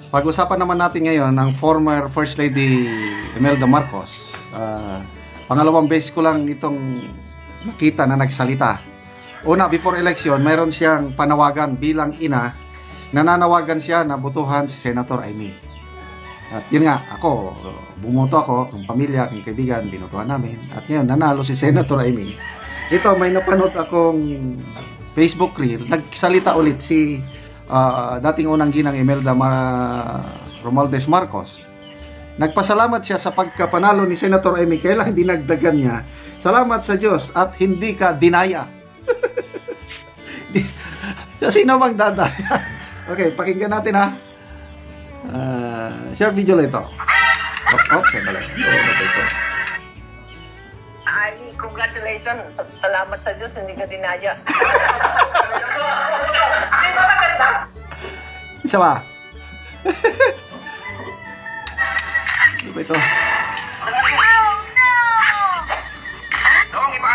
Pag-usapan naman natin ngayon ng former First Lady Imelda Marcos. Pangalawang beses ko lang itong nakita na nagsalita. Una, before election, mayroon siyang panawagan bilang ina. Nananawagan siya na botohan si Senator Amy. At yun nga, ako, bumoto ako, ang pamilya, ang kaibigan, binotohan namin. At ngayon, nanalo si Senator Amy. Ito, may napanood akong Facebook reel. Nagsalita ulit si dating unang ginang Imelda Romualdez Marcos. Nagpasalamat siya sa pagkapanalo ni Senator Amy. Kailan hindi nagdagan niya, salamat sa Diyos at hindi ka dinaya. Sino bang dadaya? Okay, pakinggan natin ha. Share video lang ito. Okay, balik. Ay, congratulations. Salamat sa Diyos, hindi ka dinaya. Di ba maganda? Isa ba? Ano ba ito? Noong iba?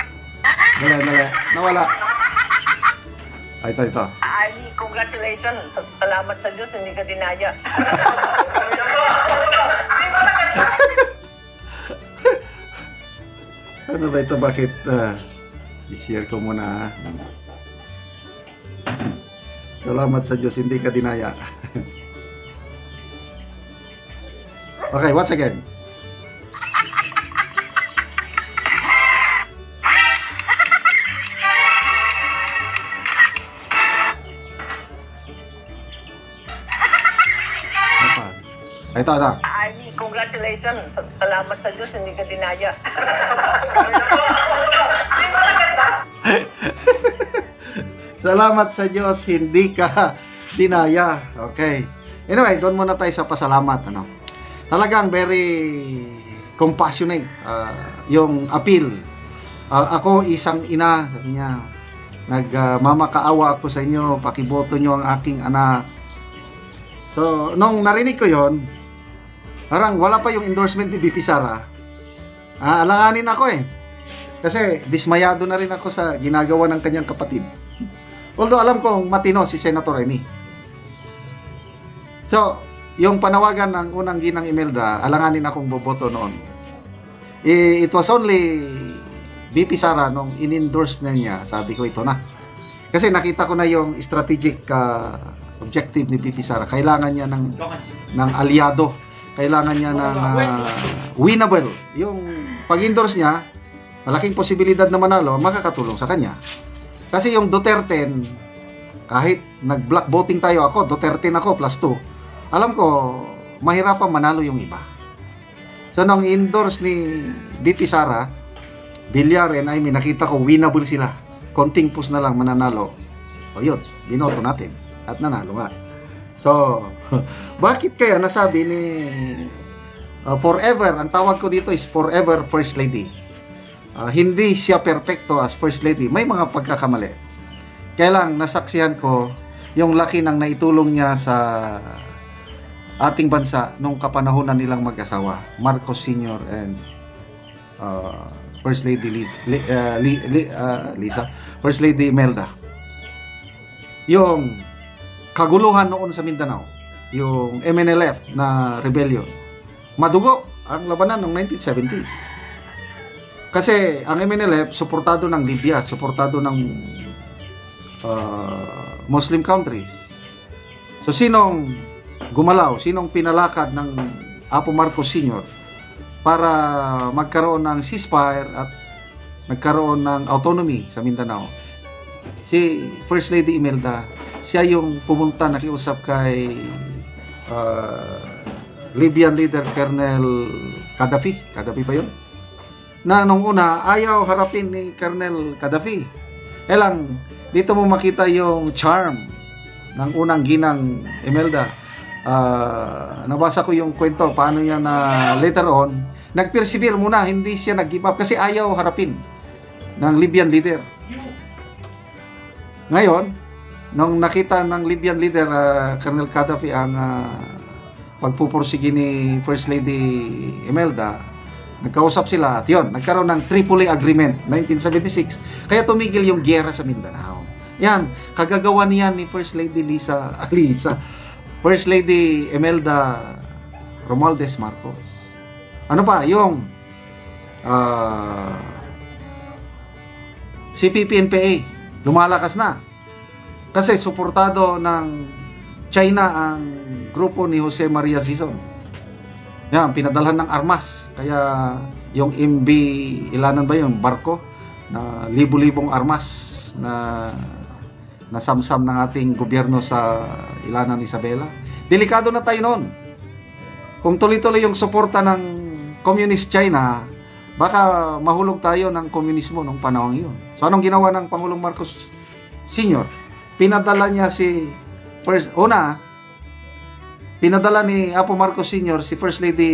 Dali. Nawala. Ay, ito. Ay, congratulations. Salamat sa Diyos, hindi ka dinaya. Di ba maganda? Ano ba ito? Bakit? I-share ko muna. Salamat sa Diyos, hindi ka dinaya. Okay, once again. Ito na. Ay, congratulations. Salamat sa Diyos, hindi ka dinaya. Di ba maganda? Salamat sa Diyos, hindi ka dinaya. Okay. Anyway, doon muna tayo sa pasalamat. Talagang very compassionate yung appeal. Ako, isang ina, sabi niya, nagmamakaawa ako sa inyo, pakiboto nyo ang aking anak. So, nung narinig ko yon, parang wala pa yung endorsement ni BP Sara. Alanganin ako kasi dismayado na rin ako sa ginagawa ng kanyang kapatid. Although alam kong matino si Senator Amy. So, yung panawagan ng unang ginang Imelda, alanganin akong boboto noon. It was only BP Sara nung in-endorse na niya, sabi ko ito na. Kasi nakita ko na yung strategic objective ni BP Sara. Kailangan niya ng aliado. Kailangan niya ng winnable. Yung pag-endorse niya, malaking posibilidad na manalo, makakatulong sa kanya. Kasi yung Duterte, kahit nag-block voting tayo ako, Duterte ako plus 2, alam ko, mahirapan manalo yung iba. So, nung endorse ni BP Sara, Villar and Amy, nakita ko, winnable sila. Konting push na lang mananalo. O yun, binoto natin. At nanalo nga. So, bakit kaya nasabi ni forever, ang tawag ko dito is forever First Lady. Hindi siya perfecto as First Lady. May mga pagkakamali. Kaya lang, nasaksihan ko yung laki ng naitulong niya sa ating bansa nung kapanahunan nilang mag-asawa. Marcos Sr. and First Lady Lisa. First Lady Imelda. Yung kaguluhan noon sa Mindanao, yung MNLF na rebellion, madugo ang labanan ng 1970s. Kasi ang MNLF, suportado ng Libya, suportado ng Muslim countries. So, sinong gumalaw, sinong pinalakad ng Apo Marcos Sr. para magkaroon ng ceasefire at nagkaroon ng autonomy sa Mindanao? Si First Lady Imelda. Siya yung pumunta, nakiusap kay Libyan leader Colonel Gaddafi. Gaddafi pa yun? Na nung una, ayaw harapin ni Colonel Gaddafi. Lang, dito mo makita yung charm ng unang ginang Imelda. Nabasa ko yung kwento, paano niya na later on, nag-persevere muna, hindi siya nag-give up kasi ayaw harapin ng Libyan leader. Ngayon, nung nakita ng Libyan leader, Colonel Gaddafi, ang pagpupursige ni First Lady Imelda, nagkausap sila at yun, nagkaroon ng Tripoli Agreement 1976. Kaya tumigil yung giyera sa Mindanao. Yan, kagagawa niyan ni First Lady Lisa First Lady Imelda Romualdez Marcos. Ano pa? Yung CPP-NPA lumalakas na. Kasi suportado ng China ang grupo ni Jose Maria Sison. Yan, pinadalhan ng armas. Kaya yung MB, ilanan ba yun? Barko na libu-libong armas na nasamsam ng ating gobyerno sa ilanan Isabela. Delikado na tayo noon. Kung tuloy-tuloy yung suporta ng Communist China, baka mahulog tayo ng komunismo nung panahon yun. So anong ginawa ng Pangulong Marcos Sr.? Pinadala niya pinadala ni Apo Marcos Sr. si First Lady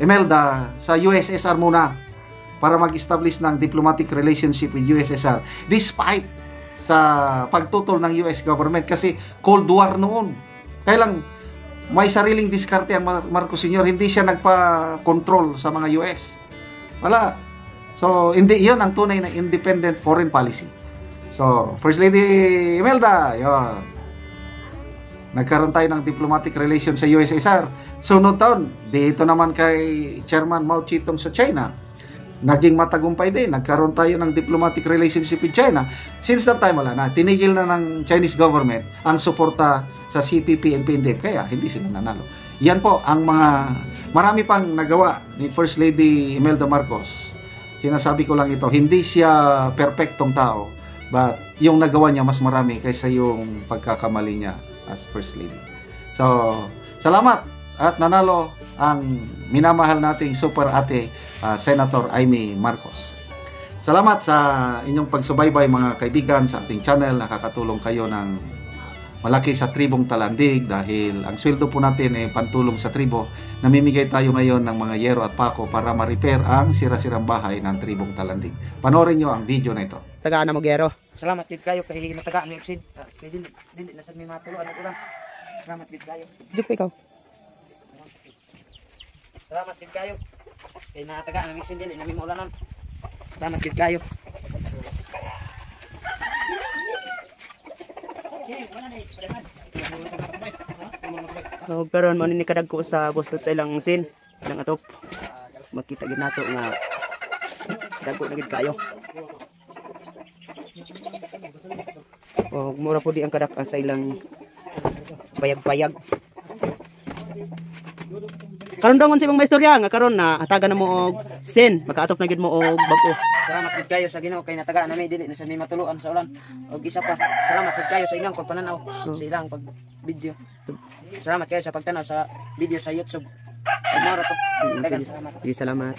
Imelda sa USSR muna para mag-establish ng diplomatic relationship with USSR despite sa pagtutol ng US government kasi Cold War noon. Kaya lang may sariling diskarte ang Marcos Sr. Hindi siya nagpa-control sa mga US. Wala. So, hindi yun ang tunay na independent foreign policy. So, First Lady Imelda, yun. Nagkaroon tayo ng diplomatic relation sa USSR. Sunod taon, dito naman kay Chairman Mao Zedong sa China. Naging matagumpay din. Nagkaroon tayo ng diplomatic relationship with China. Since that time, wala na. Tinigil na ng Chinese government ang suporta sa CPP and PNDF. Kaya, hindi sila nanalo. Yan po ang marami pang nagawa ni First Lady Imelda Marcos. Sinasabi ko lang ito, hindi siya perfectong tao. But yung nagawa niya mas marami kaysa yung pagkakamali niya as First Lady. So, salamat at nanalo ang minamahal nating super ate Senator Amy Marcos. Salamat sa inyong pagsubaybay mga kaibigan sa ating channel. Nakakatulong kayo ng malaki sa Tribong Talandig dahil ang sweldo po natin ay pantulong sa tribo. Namimigay tayo ngayon ng mga yero at pako para ma-repair ang sira-sirang bahay ng Tribong Talandig. Panoorin nyo ang video na ito. Tagaan na mo gero. Salamat gid kayo kay natagaan ni Exid. Kay dili na sad mi matuluan ako lang. Salamat gid kayo. Juk pa ikaw. Salamat gid kayo. Kay natagaan ni Exid dili na mi maulanan. Salamat gid kayo. So, karon mo ni kadag ko sa bustot sa ilang sin ng atop. Makita gid nato nga dagko na gid kayo. O mura po di ang kadak sa ilang payag-payag. Karon daw man sa ibang maistorya nga karon na hatagan na mo og sin, makaatop na gid mo og bag-o. Salamat gid kayo sa Ginoo kay natagaan nami dili na sa mi matuluan sa ulan. Og isa pa, salamat gid kayo sa ilang pagpananaw, sa ilang pag-video. Salamat kayo sa pagtanaw sa video sa YouTube. Salamat. Sige, salamat.